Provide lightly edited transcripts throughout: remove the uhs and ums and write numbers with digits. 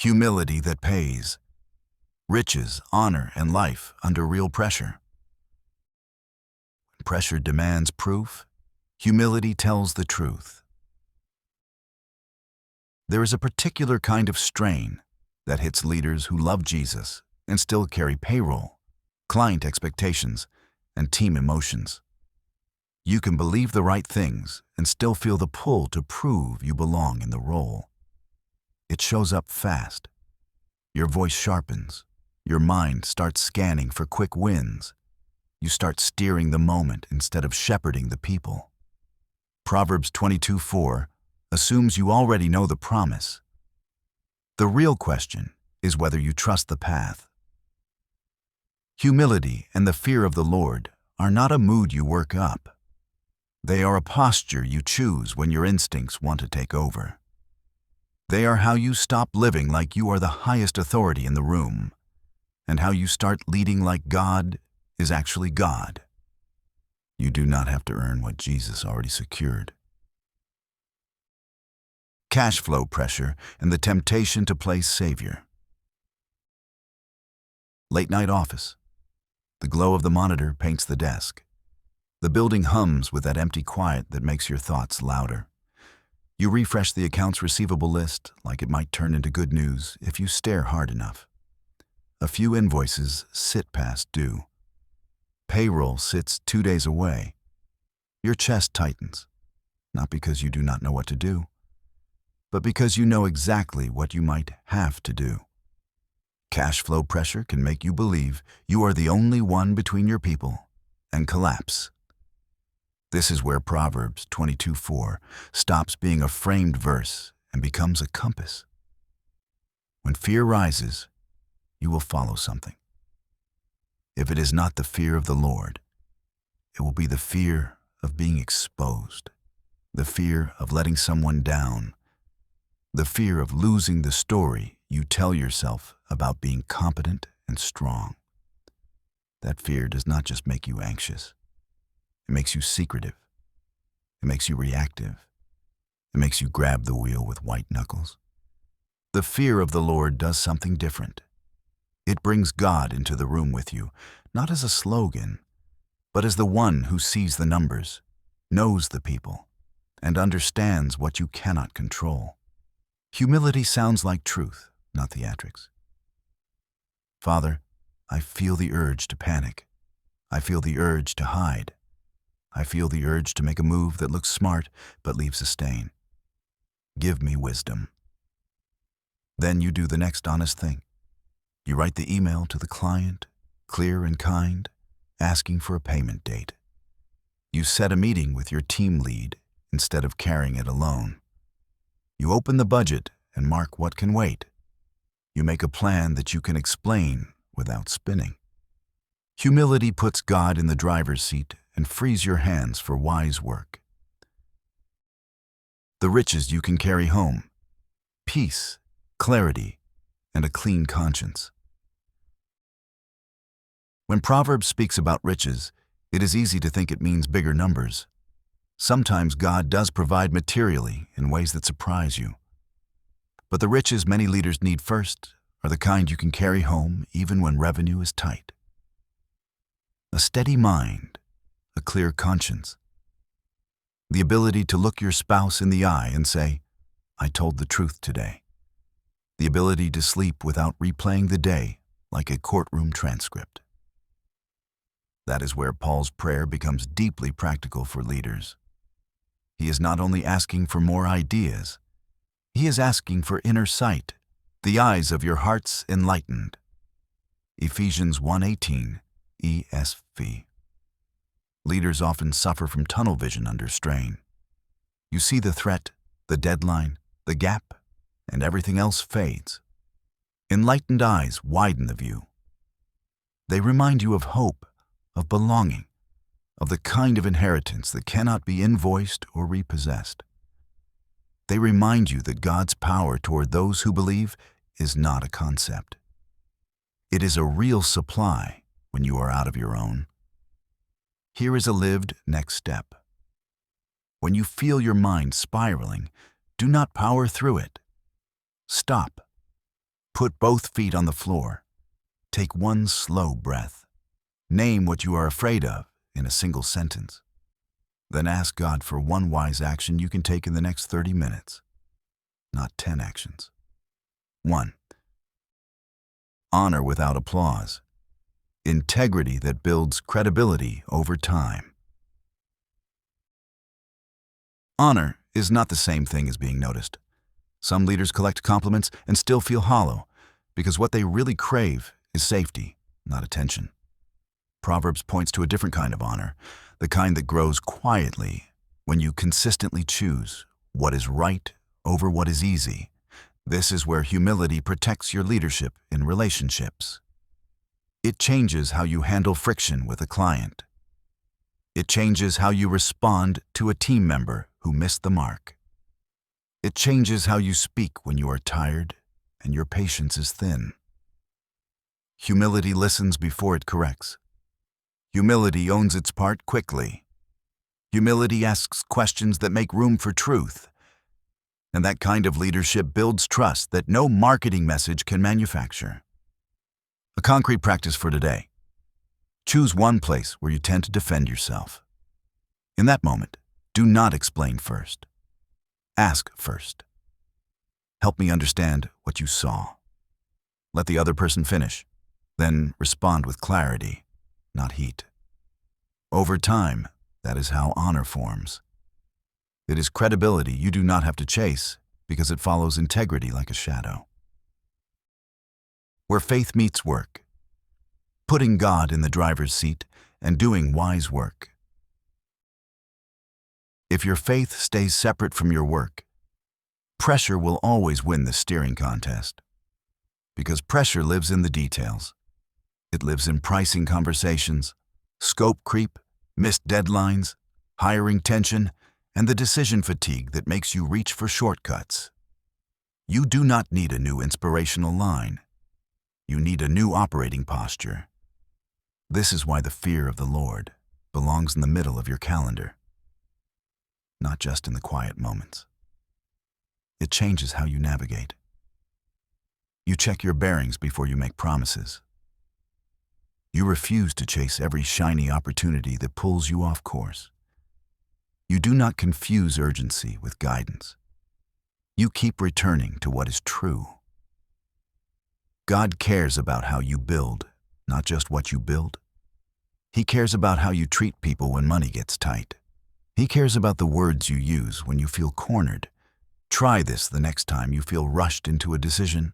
Humility that pays. Riches, honor, and life under real pressure. When pressure demands proof, humility tells the truth. There is a particular kind of strain that hits leaders who love Jesus and still carry payroll, client expectations, and team emotions. You can believe the right things and still feel the pull to prove you belong in the role. It shows up fast. Your voice sharpens. Your mind starts scanning for quick wins. You start steering the moment instead of shepherding the people. Proverbs 22:4 assumes you already know the promise. The real question is whether you trust the path. Humility and the fear of the Lord are not a mood you work up. They are a posture you choose when your instincts want to take over. They are how you stop living like you are the highest authority in the room, and how you start leading like God is actually God. You do not have to earn what Jesus already secured. Cash flow pressure and the temptation to play savior. Late-night office. The glow of the monitor paints the desk. The building hums with that empty quiet that makes your thoughts louder. You refresh the accounts receivable list like it might turn into good news if you stare hard enough. A few invoices sit past due. Payroll sits 2 days away. Your chest tightens, not because you do not know what to do, but because you know exactly what you might have to do. Cash flow pressure can make you believe you are the only one between your people and collapse. This is where Proverbs 22:4 stops being a framed verse and becomes a compass. When fear rises, you will follow something. If it is not the fear of the Lord, it will be the fear of being exposed, the fear of letting someone down, the fear of losing the story you tell yourself about being competent and strong. That fear does not just make you anxious. It makes you secretive. It makes you reactive. It makes you grab the wheel with white knuckles. The fear of the Lord does something different. It brings God into the room with you, not as a slogan, but as the one who sees the numbers, knows the people, and understands what you cannot control. Humility sounds like truth, not theatrics. Father, I feel the urge to panic. I feel the urge to hide. I feel the urge to make a move that looks smart but leaves a stain. Give me wisdom. Then you do the next honest thing. You write the email to the client, clear and kind, asking for a payment date. You set a meeting with your team lead instead of carrying it alone. You open the budget and mark what can wait. You make a plan that you can explain without spinning. Humility puts God in the driver's seat and frees your hands for wise work. The riches you can carry home: peace, clarity, and a clean conscience. When Proverbs speaks about riches, it is easy to think it means bigger numbers. Sometimes God does provide materially in ways that surprise you. But the riches many leaders need first are the kind you can carry home even when revenue is tight. A steady mind, a clear conscience, the ability to look your spouse in the eye and say, "I told the truth today." The ability to sleep without replaying the day like a courtroom transcript. That is where Paul's prayer becomes deeply practical for leaders. He is not only asking for more ideas, he is asking for inner sight, the eyes of your hearts enlightened. Ephesians 1:18, ESV. Leaders often suffer from tunnel vision under strain. You see the threat, the deadline, the gap, and everything else fades. Enlightened eyes widen the view. They remind you of hope, of belonging, of the kind of inheritance that cannot be invoiced or repossessed. They remind you that God's power toward those who believe is not a concept. It is a real supply when you are out of your own. Here is a lived next step. When you feel your mind spiraling, do not power through it. Stop. Put both feet on the floor. Take one slow breath. Name what you are afraid of in a single sentence. Then ask God for one wise action you can take in the next 30 minutes, not 10 actions. 1. Honor without applause. Integrity that builds credibility over time. Honor is not the same thing as being noticed. Some leaders collect compliments and still feel hollow because what they really crave is safety, not attention. Proverbs points to a different kind of honor, the kind that grows quietly when you consistently choose what is right over what is easy. This is where humility protects your leadership in relationships. It changes how you handle friction with a client. It changes how you respond to a team member who missed the mark. It changes how you speak when you are tired and your patience is thin. Humility listens before it corrects. Humility owns its part quickly. Humility asks questions that make room for truth. And that kind of leadership builds trust that no marketing message can manufacture. A concrete practice for today. Choose one place where you tend to defend yourself. In that moment, do not explain first. Ask first. Help me understand what you saw. Let the other person finish. Then respond with clarity, not heat. Over time, that is how honor forms. It is credibility you do not have to chase because it follows integrity like a shadow. Where faith meets work. Putting God in the driver's seat and doing wise work. If your faith stays separate from your work, pressure will always win the steering contest. Because pressure lives in the details. It lives in pricing conversations, scope creep, missed deadlines, hiring tension, and the decision fatigue that makes you reach for shortcuts. You do not need a new inspirational line. You need a new operating posture. This is why the fear of the Lord belongs in the middle of your calendar, not just in the quiet moments. It changes how you navigate. You check your bearings before you make promises. You refuse to chase every shiny opportunity that pulls you off course. You do not confuse urgency with guidance. You keep returning to what is true. God cares about how you build, not just what you build. He cares about how you treat people when money gets tight. He cares about the words you use when you feel cornered. Try this the next time you feel rushed into a decision.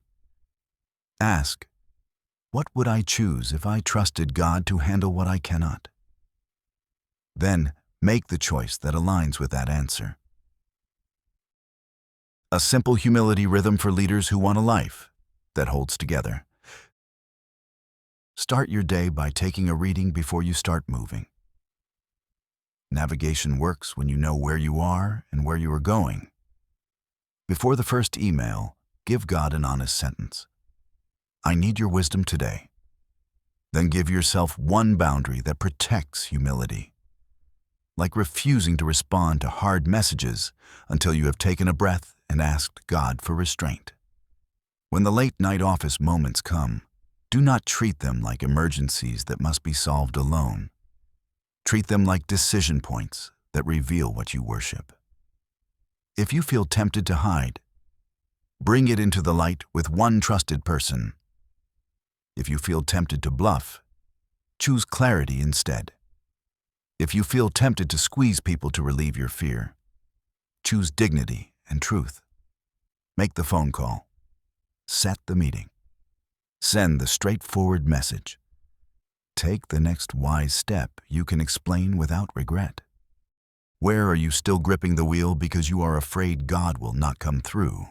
Ask, what would I choose if I trusted God to handle what I cannot? Then, make the choice that aligns with that answer. A simple humility rhythm for leaders who want a life that holds together. Start your day by taking a reading before you start moving. Navigation works when you know where you are and where you are going. Before the first email, give God an honest sentence. I need your wisdom today. Then give yourself one boundary that protects humility. Like refusing to respond to hard messages until you have taken a breath and asked God for restraint. When the late-night office moments come, do not treat them like emergencies that must be solved alone. Treat them like decision points that reveal what you worship. If you feel tempted to hide, bring it into the light with one trusted person. If you feel tempted to bluff, choose clarity instead. If you feel tempted to squeeze people to relieve your fear, choose dignity and truth. Make the phone call. Set the meeting. Send the straightforward message. Take the next wise step you can explain without regret. Where are you still gripping the wheel because you are afraid God will not come through?